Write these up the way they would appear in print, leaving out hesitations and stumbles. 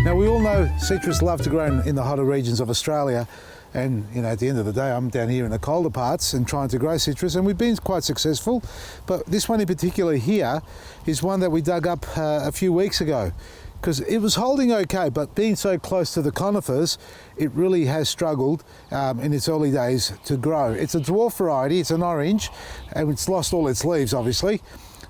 Now we all know citrus love to grow in the hotter regions of Australia, and you know, at the end of the day I'm down here in the colder parts and trying to grow citrus, and we've been quite successful. But this one in particular here is one that we dug up a few weeks ago, because it was holding okay, but being so close to the conifers, it really has struggled in its early days to grow. It's a dwarf variety, it's an orange, and it's lost all its leaves obviously.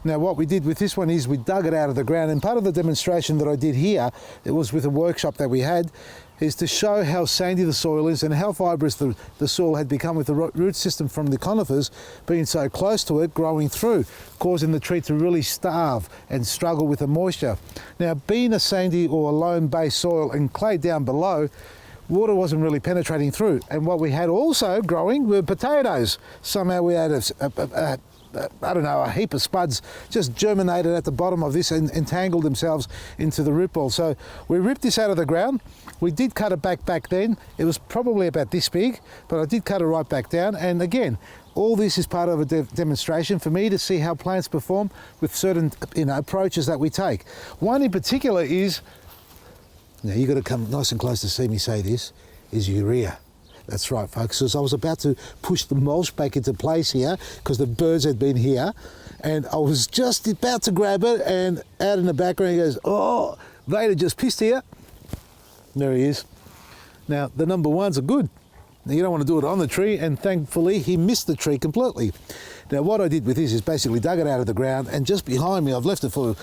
Now what we did with this one is we dug it out of the ground, and part of the demonstration that I did here, it was with a workshop that we had, is to show how sandy the soil is and how fibrous the soil had become with the root system from the conifers being so close to it, growing through, causing the tree to really starve and struggle with the moisture. Now being a sandy or a loam based soil and clay down below, water wasn't really penetrating through, and what we had also growing were potatoes. Somehow we had I don't know, a heap of spuds just germinated at the bottom of this and entangled themselves into the root ball. So we ripped this out of the ground. We did cut it back then. It was probably about this big, but I did cut it right back down. And again, all this is part of a demonstration for me to see how plants perform with certain approaches that we take. One in particular is, now you've got to come nice and close to see me say this, is urea. That's right, folks, because I was about to push the mulch back into place here because the birds had been here, and I was just about to grab it, and out in the background he goes, oh, Vader just pissed here. There he is. Now, the number ones are good. Now, you don't want to do it on the tree, and thankfully he missed the tree completely. Now, what I did with this is basically dug it out of the ground, and just behind me, I've left it for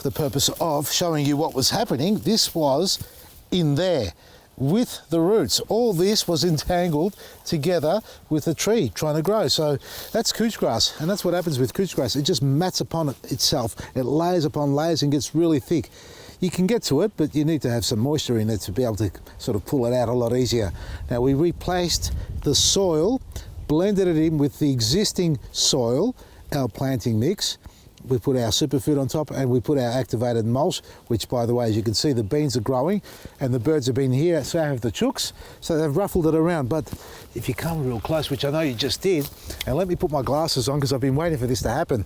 the purpose of showing you what was happening. This was in there with the roots. All this was entangled together with the tree trying to grow. So that's couch grass, and that's what happens with couch grass. It just mats upon itself. It layers upon layers and gets really thick. You can get to it, but you need to have some moisture in it to be able to sort of pull it out a lot easier. Now we replaced the soil, blended it in with the existing soil, our planting mix. We put our superfood on top, and we put our activated mulch, which, by the way, as you can see, the beans are growing and the birds have been here, so have the chooks, so they've ruffled it around. But if you come real close, which I know you just did, and let me put my glasses on because I've been waiting for this to happen,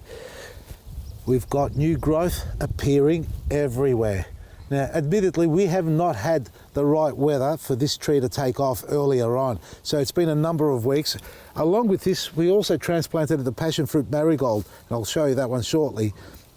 we've got new growth appearing everywhere. Now, admittedly, we have not had the right weather for this tree to take off earlier on. So it's been a number of weeks. Along with this, we also transplanted the passion fruit marigold, and I'll show you that one shortly.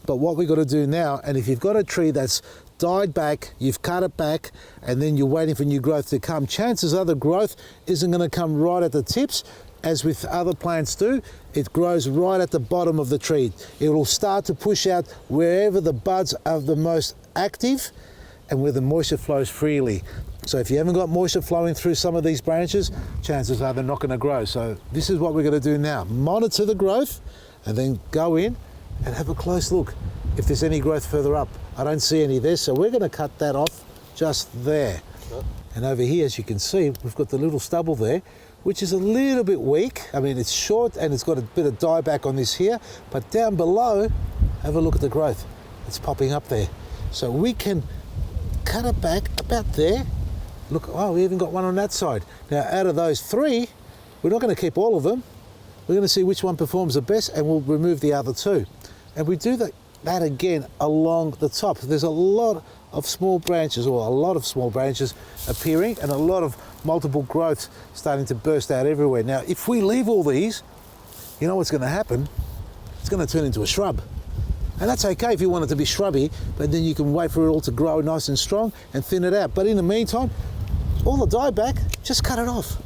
But what we've got to do now, and if you've got a tree that's died back, you've cut it back, and then you're waiting for new growth to come, chances are the growth isn't going to come right at the tips. As with other plants do, it grows right at the bottom of the tree. It will start to push out wherever the buds are the most active and where the moisture flows freely. So if you haven't got moisture flowing through some of these branches, chances are they're not going to grow. So this is what we're going to do now. Monitor the growth and then go in and have a close look if there's any growth further up. I don't see any there, so we're going to cut that off just there. And over here, as you can see, we've got the little stubble there, which is a little bit weak. I mean, it's short and it's got a bit of dieback on this here, but down below, have a look at the growth. It's popping up there. So we can cut it back about there. Look, oh, we even got one on that side. Now, out of those three, we're not going to keep all of them. We're going to see which one performs the best, and we'll remove the other two. And we do that again along the top. There's a lot of small branches, or a lot of small branches appearing, and a lot of multiple growths starting to burst out everywhere. Now, if we leave all these, you know what's going to happen? It's going to turn into a shrub. And that's okay if you want it to be shrubby, but then you can wait for it all to grow nice and strong and thin it out. But in the meantime, all the dieback, just cut it off.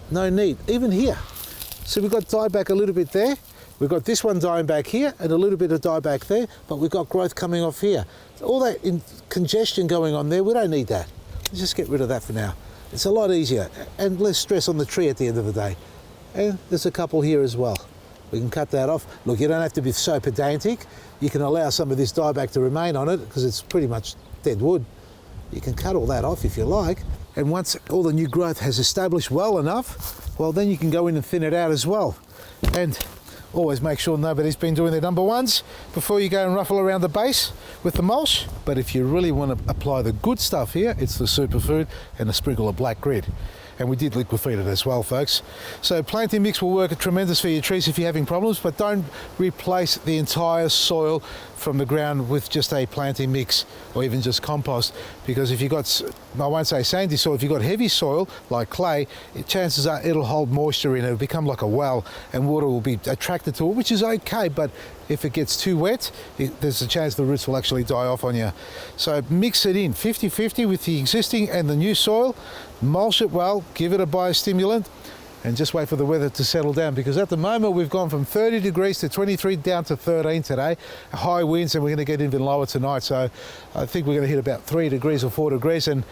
No need, even here. So we've got dieback a little bit there. We've got this one dying back here and a little bit of dieback there, but we've got growth coming off here. All that congestion going on there, we don't need that. Let's just get rid of that for now. It's a lot easier and less stress on the tree at the end of the day. And there's a couple here as well. We can cut that off. Look, you don't have to be so pedantic. You can allow some of this dieback to remain on it because it's pretty much dead wood. You can cut all that off if you like. And once all the new growth has established well enough, well, then you can go in and thin it out as well. And always make sure nobody's been doing their number ones before you go and ruffle around the base with the mulch. But if you really want to apply the good stuff here, it's the superfood and a sprinkle of black grit. And we did liquid feed it as well, folks. So planting mix will work tremendous for your trees if you're having problems, but don't replace the entire soil from the ground with just a planting mix or even just compost, because if you've got, I won't say sandy soil, if you've got heavy soil like clay, chances are it'll hold moisture in it, it'll become like a well and water will be attracted to it, which is okay, but if it gets too wet, there's a chance the roots will actually die off on you. So mix it in 50-50 with the existing and the new soil, mulch it well, give it a biostimulant, and just wait for the weather to settle down, because at the moment we've gone from 30 degrees to 23 down to 13 today, high winds, and we're going to get even lower tonight. So I think we're going to hit about 3 degrees or 4 degrees, and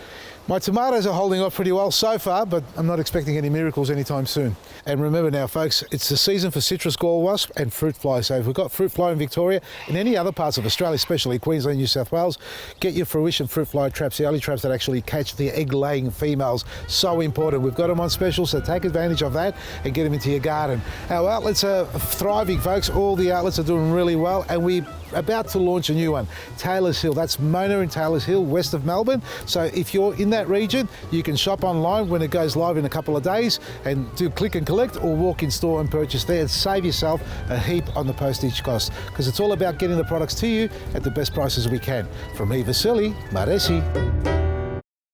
my tomatoes are holding off pretty well so far, but I'm not expecting any miracles anytime soon. And remember now, folks, it's the season for citrus gall wasp and fruit fly. So if we've got fruit fly in Victoria and any other parts of Australia, especially Queensland, New South Wales, get your fruition fruit fly traps, the only traps that actually catch the egg-laying females. So important. We've got them on special, so take advantage of that and get them into your garden. Our outlets are thriving, folks. All the outlets are doing really well, and we're about to launch a new one, Taylor's Hill. That's Mona and Taylor's Hill, west of Melbourne. So if you're in that region, you can shop online when it goes live in a couple of days and do click and collect, or walk in store and purchase there and save yourself a heap on the postage cost, because it's all about getting the products to you at the best prices we can. From me, Vasily, Maresi.